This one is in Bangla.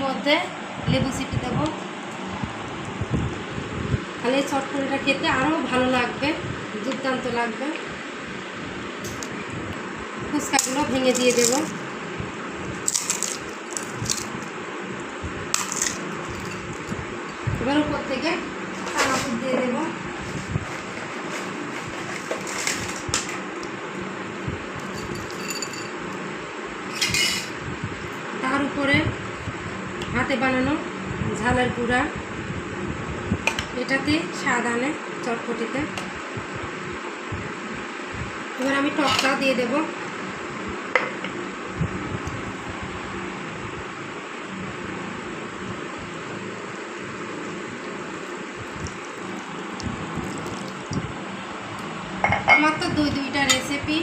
মধ্যে লেবু চিপে দেবো, তাহলে এই চটপটিটা খেতে আরও ভালো লাগবে, দুর্দান্ত লাগবে। ফুচকাগুলো ভেঙে দিয়ে দেব। এবার উপর থেকে চানাচুর দিয়ে দেব। তার উপরে হাতে বানানো ঝালের গুঁড়া, এটাতে স্বাদ আনে চটপটিতে। এবার আমি টকটা দিয়ে দেব।